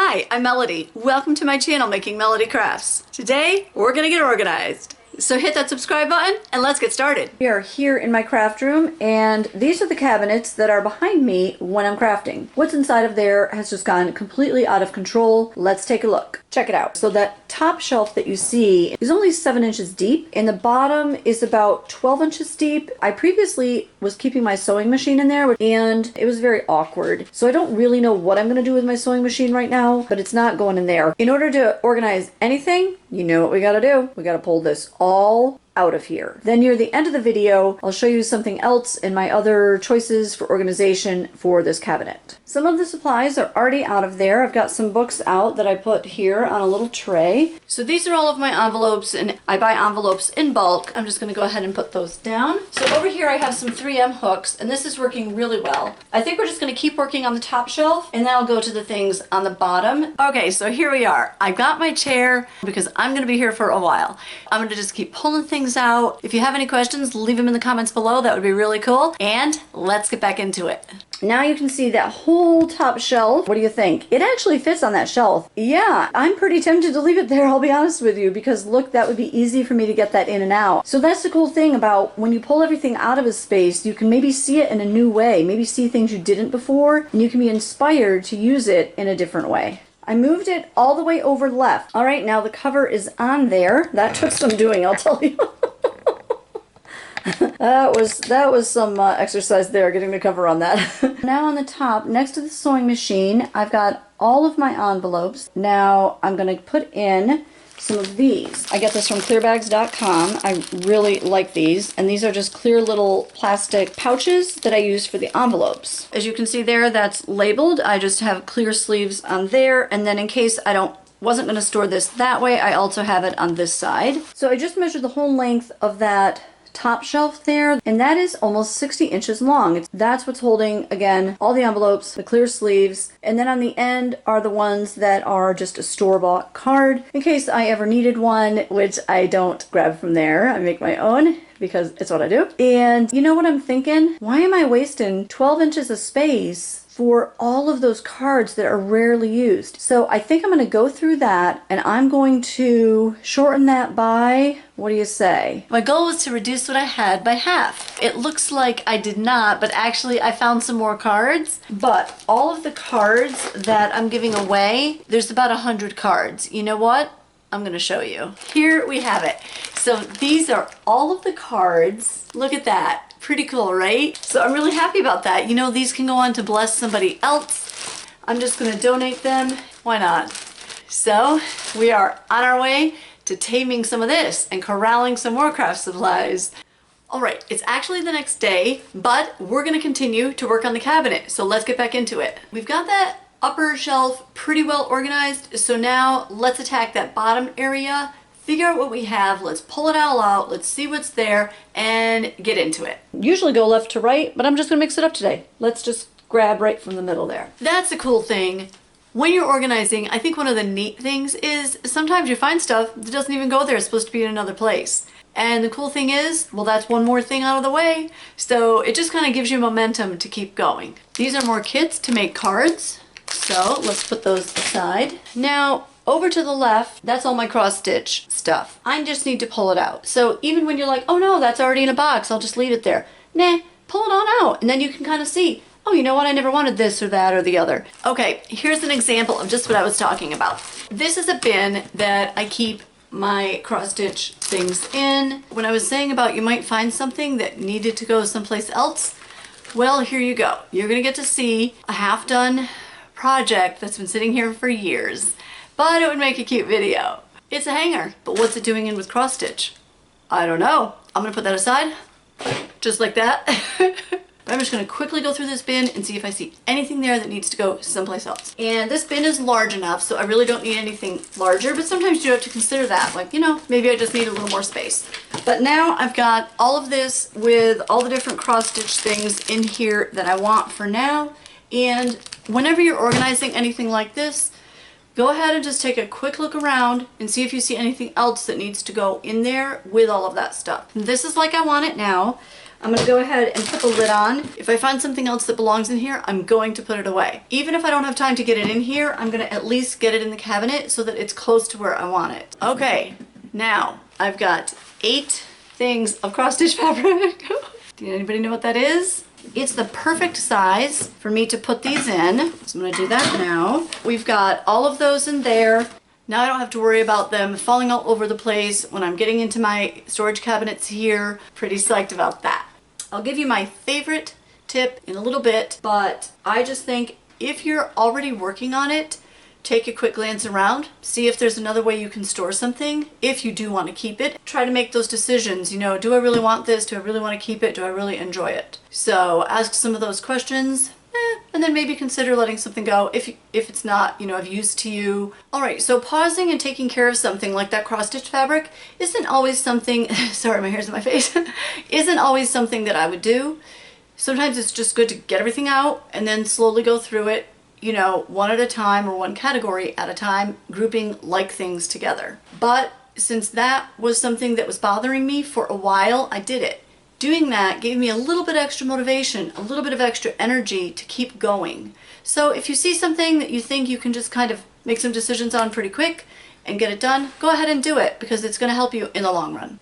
Hi, I'm Melody. Welcome to my channel, Making Melody Crafts. Today, we're gonna get organized. So hit that subscribe button and let's get started. We are here in my craft room and these are the cabinets that are behind me when I'm crafting. What's inside of there has just gone completely out of control. Let's take a look. Check it out. So that top shelf that you see is only 7 inches deep and the bottom is about 12 inches deep. I previously was keeping my sewing machine in there and it was very awkward. So I don't really know what I'm gonna do with my sewing machine right now, but it's not going in there. In order to organize anything, you know what we gotta do. We gotta pull this all out of here. Then near the end of the video, I'll show you something else in my other choices for organization for this cabinet. Some of the supplies are already out of there. I've got some books out that I put here on a little tray. So these are all of my envelopes and I buy envelopes in bulk. I'm just gonna go ahead and put those down. So over here I have some 3M hooks and this is working really well. I think we're just gonna keep working on the top shelf and then I'll go to the things on the bottom. Okay, so here we are. I got my chair because I'm gonna be here for a while. I'm gonna just keep pulling things out. If you have any questions, leave them in the comments below. That would be really cool. And let's get back into it. Now you can see that whole top shelf. What do you think? It actually fits on that shelf. Yeah, I'm pretty tempted to leave it there, I'll be honest with you, because look, that would be easy for me to get that in and out. So that's the cool thing about when you pull everything out of a space, you can maybe see it in a new way, maybe see things you didn't before, and you can be inspired to use it in a different way. I moved it all the way over left. All right, now the cover is on there. That took some doing, I'll tell you. That was some exercise there, getting the cover on that. Now on the top, next to the sewing machine, I've got all of my envelopes. Now I'm going to put in some of these. I get this from clearbags.com. I really like these, and these are just clear little plastic pouches that I use for the envelopes. As you can see there, that's labeled. I just have clear sleeves on there, and then in case I wasn't going to store this that way, I also have it on this side. So I just measured the whole length of that top shelf there, and that is almost 60 inches long. That's what's holding, again, all the envelopes, the clear sleeves, and then on the end are the ones that are just a store-bought card in case I ever needed one, which I don't grab from there. I make my own because it's what I do. And you know what I'm thinking? Why am I wasting 12 inches of space for all of those cards that are rarely used? So I think I'm going to go through that and I'm going to shorten that by, what do you say? My goal was to reduce what I had by half. It looks like I did not, but actually I found some more cards. But all of the cards that I'm giving away, there's about 100 cards. You know what? I'm going to show you. Here we have it. So these are all of the cards. Look at that. Pretty cool, right? So I'm really happy about that. You know, these can go on to bless somebody else. I'm just gonna donate them. Why not? So we are on our way to taming some of this and corralling some more craft supplies. All right, it's actually the next day, but we're gonna continue to work on the cabinet. So let's get back into it. We've got that upper shelf pretty well organized. So now let's attack that bottom area. Figure out what we have, let's pull it all out, let's see what's there, and get into it. Usually go left to right, but I'm just gonna mix it up today. Let's just grab right from the middle there. That's a cool thing. When you're organizing, I think one of the neat things is sometimes you find stuff that doesn't even go there, it's supposed to be in another place. And the cool thing is, well, that's one more thing out of the way, so it just kind of gives you momentum to keep going. These are more kits to make cards, so let's put those aside. Now, over to the left, that's all my cross stitch stuff. I just need to pull it out. So even when you're like, oh no, that's already in a box, I'll just leave it there. Nah, pull it on out and then you can kind of see, oh, you know what, I never wanted this or that or the other. Okay, here's an example of just what I was talking about. This is a bin that I keep my cross stitch things in. When I was saying about you might find something that needed to go someplace else, well, here you go. You're gonna get to see a half-done project that's been sitting here for years. But it would make a cute video. It's a hanger, but what's it doing in with cross stitch? I don't know. I'm gonna put that aside, just like that. But I'm just gonna quickly go through this bin and see if I see anything there that needs to go someplace else. And this bin is large enough, so I really don't need anything larger, but sometimes you have to consider that. Like, you know, maybe I just need a little more space. But now I've got all of this with all the different cross stitch things in here that I want for now. And whenever you're organizing anything like this, go ahead and just take a quick look around and see if you see anything else that needs to go in there with all of that stuff. This is like I want it now. I'm gonna go ahead and put the lid on. If I find something else that belongs in here, I'm going to put it away. Even if I don't have time to get it in here, I'm gonna at least get it in the cabinet so that it's close to where I want it. Okay, now I've got 8 things of cross-stitch fabric. Do anybody know what that is? It's the perfect size for me to put these in. So I'm gonna do that now. We've got all of those in there. Now I don't have to worry about them falling all over the place when I'm getting into my storage cabinets here. Pretty psyched about that. I'll give you my favorite tip in a little bit, but I just think if you're already working on it, take a quick glance around, see if there's another way you can store something. If you do want to keep it, try to make those decisions. You know, do I really want this? Do I really want to keep it? Do I really enjoy it? So ask some of those questions, and then maybe consider letting something go if it's not, you know, of use to you. All right, so pausing and taking care of something like that cross-stitch fabric isn't always something, sorry, my hair's in my face, isn't always something that I would do. Sometimes it's just good to get everything out and then slowly go through it, you know, one at a time or one category at a time, grouping like things together. But since that was something that was bothering me for a while, I did it. Doing that gave me a little bit extra motivation, a little bit of extra energy to keep going. So if you see something that you think you can just kind of make some decisions on pretty quick and get it done, go ahead and do it because it's going to help you in the long run.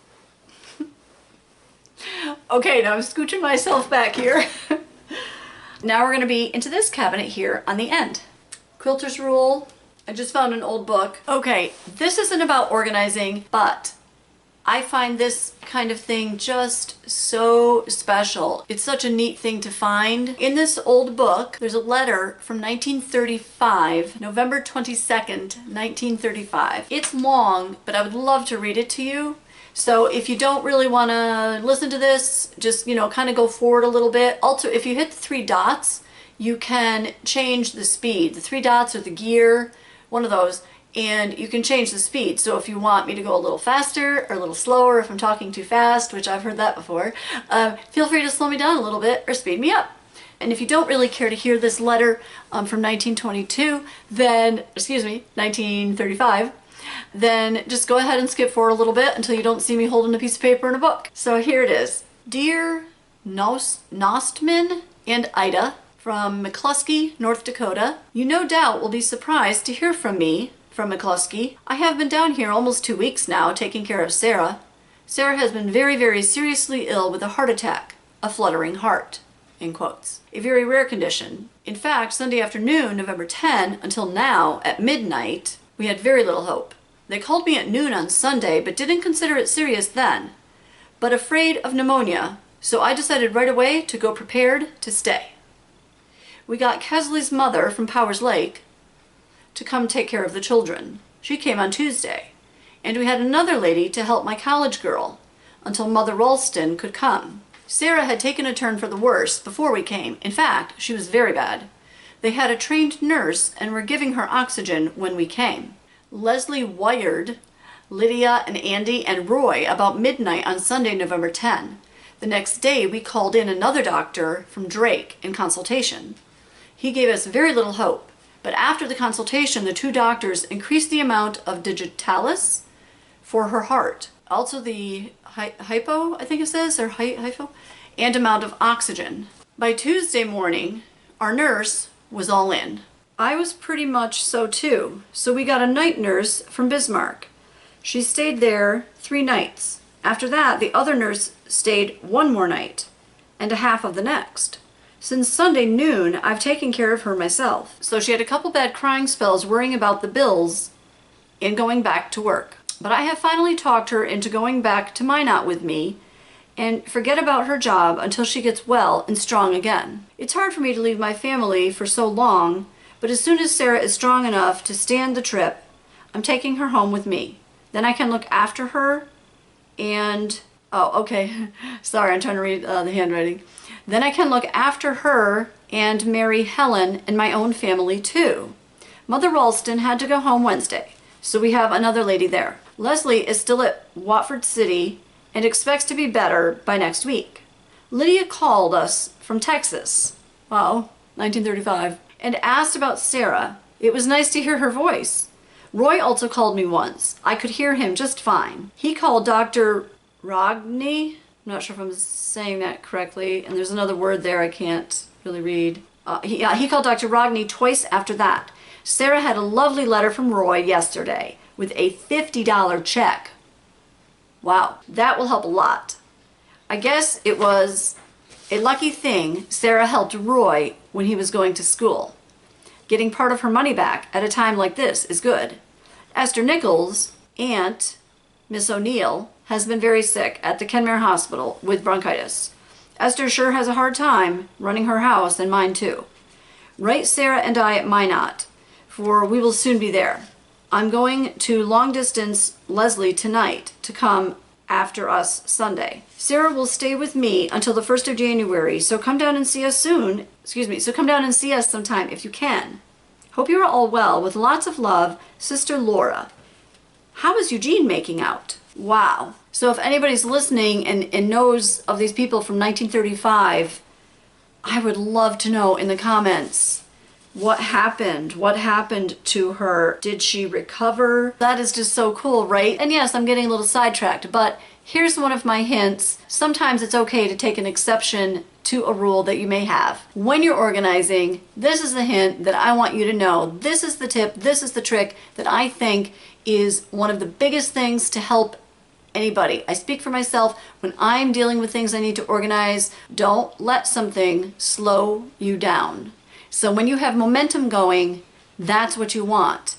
Okay, now I'm scooching myself back here. Now we're going to be into this cabinet here on the end. Quilter's Rule. I just found an old book. Okay, this isn't about organizing, but I find this kind of thing just so special. It's such a neat thing to find. In this old book, there's a letter from 1935, November 22nd, 1935. It's long, but I would love to read it to you. So if you don't really want to listen to this, just, you know, kind of go forward a little bit. Also, if you hit the 3 dots, you can change the speed. The 3 dots are the gear, one of those, and you can change the speed. So if you want me to go a little faster or a little slower, if I'm talking too fast, which I've heard that before, feel free to slow me down a little bit or speed me up. And if you don't really care to hear this letter from 1922, then, excuse me, 1935, then just go ahead and skip forward a little bit until you don't see me holding a piece of paper and a book. So here it is. Dear Nostman and Ida from McCluskey, North Dakota, you no doubt will be surprised to hear from me from McCluskey. I have been down here almost 2 weeks now taking care of Sarah. Sarah has been very, very seriously ill with a heart attack, a fluttering heart, in quotes. A very rare condition. In fact, Sunday afternoon, November 10, until now, at midnight, we had very little hope. They called me at noon on Sunday, but didn't consider it serious then, but afraid of pneumonia, so I decided right away to go prepared to stay. We got Kesley's mother from Powers Lake to come take care of the children. She came on Tuesday, and we had another lady to help my college girl until Mother Ralston could come. Sarah had taken a turn for the worse before we came. In fact, she was very bad. They had a trained nurse and were giving her oxygen when we came. Leslie wired Lydia and Andy and Roy about midnight on Sunday, November 10. The next day, we called in another doctor from Drake in consultation. He gave us very little hope, but after the consultation, the 2 doctors increased the amount of digitalis for her heart, also the hypo, I think it says, or hypo, and amount of oxygen. By Tuesday morning, our nurse was all in. I was pretty much so too, so we got a night nurse from Bismarck. She stayed there 3 nights. After that, the other nurse stayed 1 more night, and a half of the next. Since Sunday noon, I've taken care of her myself. So she had a couple bad crying spells worrying about the bills and going back to work. But I have finally talked her into going back to Minot with me and forget about her job until she gets well and strong again. It's hard for me to leave my family for so long, but as soon as Sarah is strong enough to stand the trip, I'm taking her home with me. Then I can look after her and... oh, okay. Sorry, I'm trying to read the handwriting. Then I can look after her and marry Helen and my own family too. Mother Ralston had to go home Wednesday, so we have another lady there. Leslie is still at Watford City and expects to be better by next week. Lydia called us from Texas. Wow, 1935. And asked about Sarah. It was nice to hear her voice. Roy also called me once. I could hear him just fine. He called Dr. Rogney I'm not sure if I'm saying that correctly. And there's another word there I can't really read. He called Dr. Rogney twice after that. Sarah had a lovely letter from Roy yesterday with a $50 check. Wow, that will help a lot. I guess it was a lucky thing Sarah helped Roy when he was going to school. Getting part of her money back at a time like this is good. Esther Nichols' aunt, Miss O'Neill, has been very sick at the Kenmare Hospital with bronchitis. Esther sure has a hard time running her house and mine too. Write Sarah and I at Minot, for we will soon be there. I'm going to long distance Leslie tonight to come after us Sunday. Sarah will stay with me until the 1st of January, so come down and see us soon. So come down and see us sometime if you can. Hope you are all well. With lots of love, Sister Laura. How is Eugene making out? Wow. So if anybody's listening and knows of these people from 1935, I would love to know in the comments what happened. What happened to her? Did she recover? That is just so cool, right? And yes, I'm getting a little sidetracked, but here's one of my hints. Sometimes it's okay to take an exception to a rule that you may have. When you're organizing, this is the hint that I want you to know. This is the tip, this is the trick that I think is one of the biggest things to help anybody. I speak for myself. When I'm dealing with things I need to organize, don't let something slow you down. So when you have momentum going, that's what you want.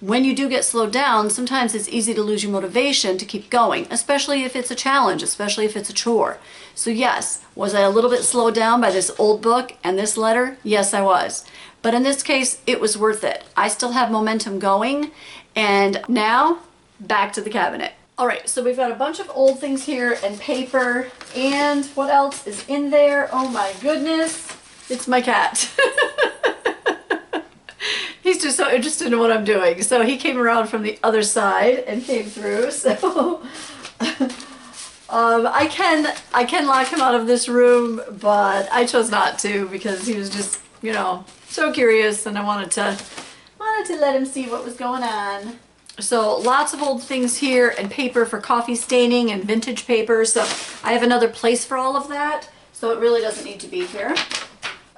When you do get slowed down, sometimes it's easy to lose your motivation to keep going, especially if it's a challenge, especially if it's a chore. So yes, was I a little bit slowed down by this old book and this letter? Yes, I was. But in this case, it was worth it. I still have momentum going, and now back to the cabinet. All right, so we've got a bunch of old things here and paper, and what else is in there? Oh my goodness, it's my cat. He's just so interested in what I'm doing. So he came around from the other side and came through. So I can lock him out of this room, but I chose not to because he was just, you know, so curious, and I wanted to let him see what was going on. So lots of old things here and paper for coffee staining and vintage paper. So I have another place for all of that. So it really doesn't need to be here.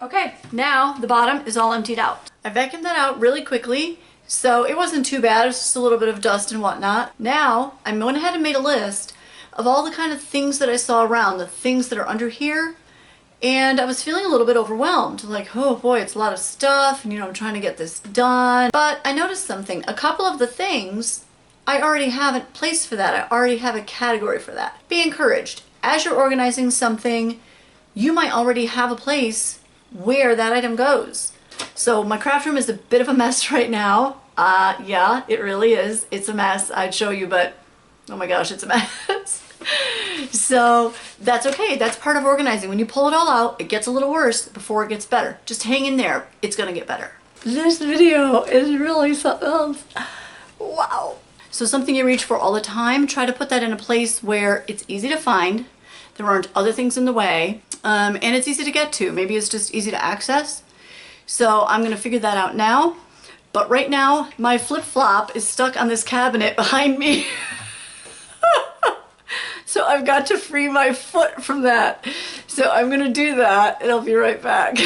Okay, now the bottom is all emptied out. I vacuumed that out really quickly, so it wasn't too bad. It was just a little bit of dust and whatnot. Now, I went ahead and made a list of all the kind of things that I saw around, the things that are under here, and I was feeling a little bit overwhelmed. Like, oh boy, it's a lot of stuff, and you know, I'm trying to get this done. But I noticed something. A couple of the things, I already have a place for that. I already have a category for that. Be encouraged. As you're organizing something, you might already have a place where that item goes. So my craft room is a bit of a mess right now. Yeah, it really is. It's a mess. I'd show you, but oh my gosh, it's a mess. So that's okay. That's part of organizing. When you pull it all out, it gets a little worse before it gets better. Just hang in there. It's gonna get better. This video is really something else. Wow. So something you reach for all the time, try to put that in a place where it's easy to find. There aren't other things in the way. And it's easy to get to. Maybe it's just easy to access. So I'm going to figure that out now. But right now, my flip-flop is stuck on this cabinet behind me. So I've got to free my foot from that. So I'm going to do that, and I'll be right back.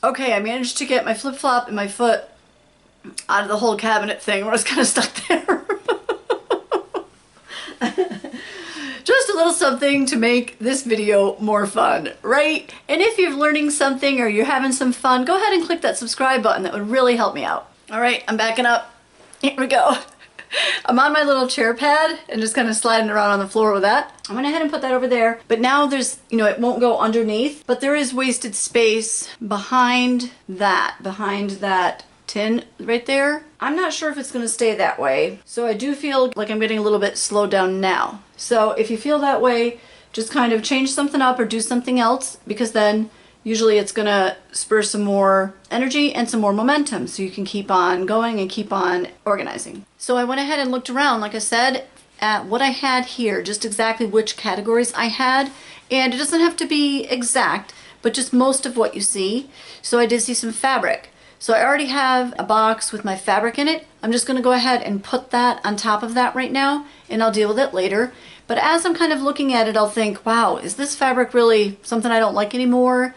Okay, I managed to get my flip-flop and my foot out of the whole cabinet thing where I was kind of stuck there. Just a little something to make this video more fun, right? And if you're learning something or you're having some fun, go ahead and click that subscribe button. That would really help me out. All right, I'm backing up. Here we go. I'm on my little chair pad and just kind of sliding around on the floor with that. I went ahead and put that over there, but now there's, you know, it won't go underneath, but there is wasted space behind that tin right there. I'm not sure if it's going to stay that way, so I do feel like I'm getting a little bit slowed down now. So if you feel that way, just kind of change something up or do something else, because then usually it's going to spur some more energy and some more momentum so you can keep on going and keep on organizing. So I went ahead and looked around, like I said, at what I had here, just exactly which categories I had, and it doesn't have to be exact, but just most of what you see. So I did see some fabric. So I already have a box with my fabric in it. I'm just gonna go ahead and put that on top of that right now, and I'll deal with it later. But as I'm kind of looking at it, I'll think, wow, is this fabric really something I don't like anymore?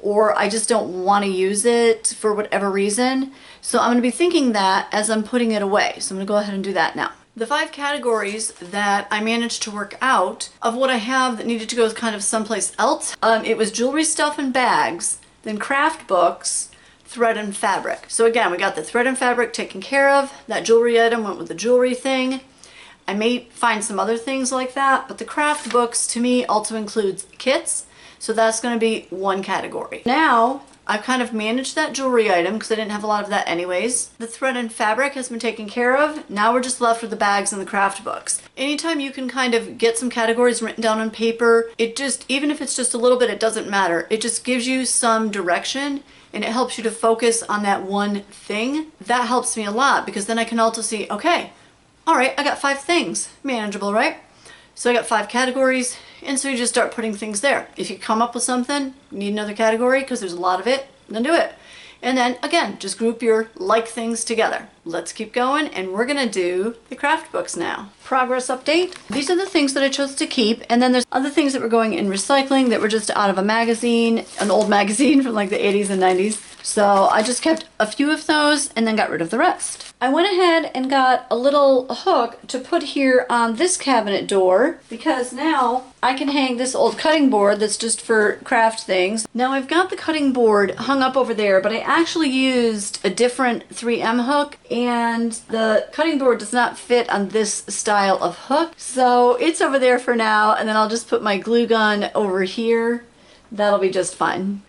Or I just don't want to use it for whatever reason. So I'm going to be thinking that as I'm putting it away. So I'm going to go ahead and do that now. The 5 categories that I managed to work out of what I have that needed to go kind of someplace else, it was jewelry, stuff, and bags, then craft books, thread and fabric. So again, we got the thread and fabric taken care of. That jewelry item went with the jewelry thing. I may find some other things like that, but the craft books to me also includes kits. So that's going to be one category. Now, I've kind of managed that jewelry item because I didn't have a lot of that anyways. The thread and fabric has been taken care of. Now we're just left with the bags and the craft books. Anytime you can kind of get some categories written down on paper, it just, even if it's just a little bit, it doesn't matter. It just gives you some direction and it helps you to focus on that one thing. That helps me a lot because then I can also see, okay, all right, I got 5 things. Manageable, right? So I got 5 categories, and so you just start putting things there. If you come up with something, you need another category because there's a lot of it, then do it. And then again, just group your like things together. Let's keep going, and we're gonna do the craft books now. Progress update. These are the things that I chose to keep, and then there's other things that were going in recycling that were just out of a magazine, an old magazine from like the 80s and 90s. So I just kept a few of those and then got rid of the rest. I went ahead and got a little hook to put here on this cabinet door because now I can hang this old cutting board that's just for craft things. Now I've got the cutting board hung up over there, but I actually used a different 3M hook and the cutting board does not fit on this style of hook. So it's over there for now, and then I'll just put my glue gun over here. That'll be just fine.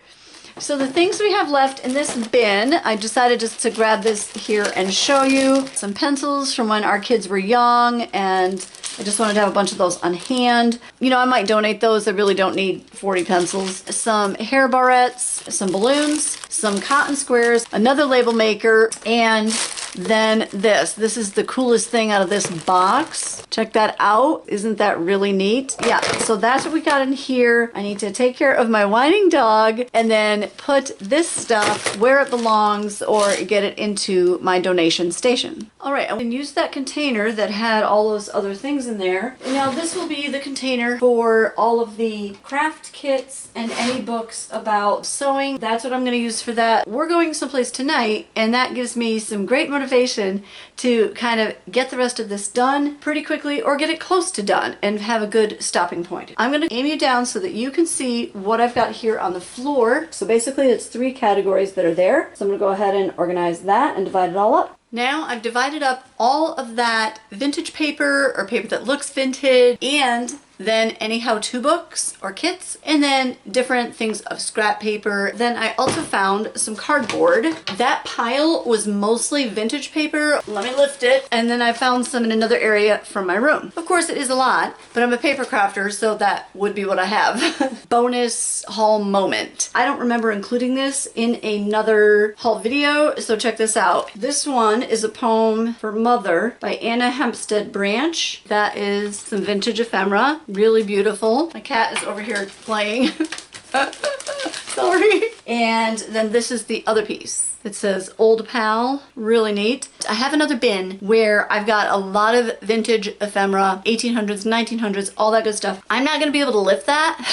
So the things we have left in this bin, I decided just to grab this here and show you. Some pencils from when our kids were young, and I just wanted to have a bunch of those on hand. You know, I might donate those. I really don't need 40 pencils. Some hair barrettes, some balloons, some cotton squares, another label maker, and then this. This is the coolest thing out of this box. Check that out. Isn't that really neat? Yeah, so that's what we got in here. I need to take care of my whining dog and then put this stuff where it belongs or get it into my donation station. All right, I can use that container that had all those other things in there. And now this will be the container for all of the craft kits and any books about sewing. That's what I'm going to use for that. We're going someplace tonight, and that gives me some great motivation to kind of get the rest of this done pretty quickly or get it close to done and have a good stopping point. I'm going to aim you down so that you can see what I've got here on the floor. So basically it's 3 categories that are there. So I'm going to go ahead and organize that and divide it all up. Now I've divided up all of that vintage paper or paper that looks vintage, and then any how-to books or kits, and then different things of scrap paper. Then I also found some cardboard. That pile was mostly vintage paper. Let me lift it. And then I found some in another area from my room. Of course it is a lot, but I'm a paper crafter, so that would be what I have. Bonus haul moment. I don't remember including this in another haul video, so check this out. This one is a poem for Mother by Anna Hempstead Branch. That is some vintage ephemera. Really beautiful. My cat is over here playing. Sorry. And then this is the other piece. It says Old Pal. Really neat. I have another bin where I've got a lot of vintage ephemera, 1800s, 1900s, all that good stuff. I'm not going to be able to lift that.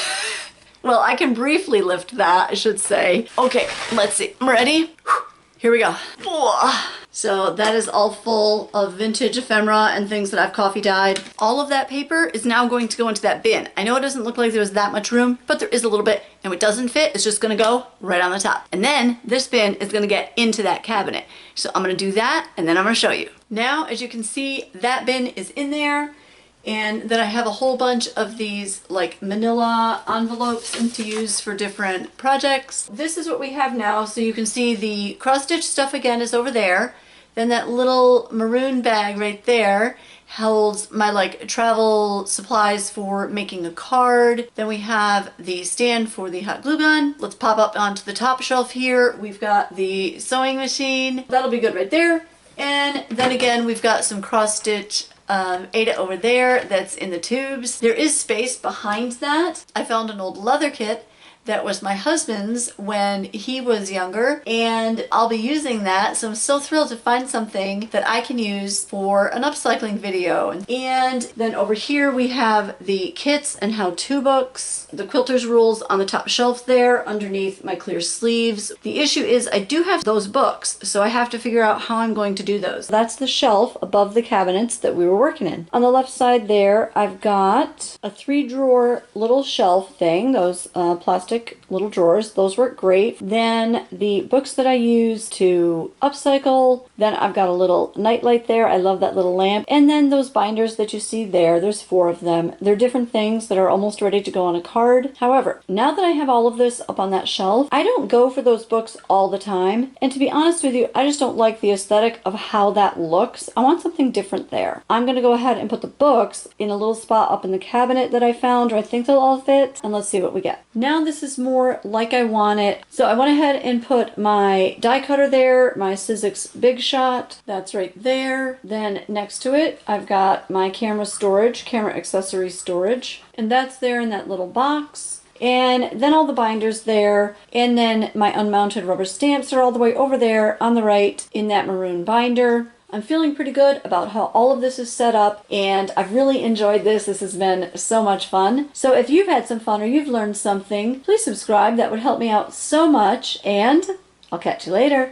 Well, I can briefly lift that, I should say. Okay, let's see. I'm ready. Here we go. So that is all full of vintage ephemera and things that I've coffee dyed. All of that paper is now going to go into that bin. I know it doesn't look like there was that much room, but there is a little bit, and what doesn't fit is just gonna go right on the top. And then this bin is gonna get into that cabinet. So I'm gonna do that, and then I'm gonna show you. Now, as you can see, that bin is in there. And then I have a whole bunch of these like manila envelopes to use for different projects. This is what we have now. So you can see the cross-stitch stuff again is over there. Then that little maroon bag right there holds my like travel supplies for making a card. Then we have the stand for the hot glue gun. Let's pop up onto the top shelf here. We've got the sewing machine. That'll be good right there. And then again, we've got some cross-stitch Ada over there that's in the tubes. There is space behind that. I found an old leather kit that was my husband's when he was younger, and I'll be using that, so I'm so thrilled to find something that I can use for an upcycling video. And then over here we have the kits and how-to books, the quilter's rules on the top shelf there underneath my clear sleeves. The issue is I do have those books, so I have to figure out how I'm going to do those. That's the shelf above the cabinets that we were working in. On the left side there, I've got a 3-drawer little shelf thing, those plastic little drawers. Those work great. Then the books that I use to upcycle. Then I've got a little nightlight there. I love that little lamp. And then those binders that you see there, there's 4 of them. They're different things that are almost ready to go on a card. However, now that I have all of this up on that shelf, I don't go for those books all the time. And to be honest with you, I just don't like the aesthetic of how that looks. I want something different there. I'm going to go ahead and put the books in a little spot up in the cabinet that I found, or I think they'll all fit, and let's see what we get. Now this is more like I want it. So I went ahead and put my die cutter there, my Sizzix Big Shot, that's right there. Then next to it, I've got my camera storage, camera accessory storage, and that's there in that little box. And then all the binders there, and then my unmounted rubber stamps are all the way over there on the right in that maroon binder. I'm feeling pretty good about how all of this is set up, and I've really enjoyed this. This has been so much fun. So if you've had some fun or you've learned something, please subscribe. That would help me out so much, and I'll catch you later.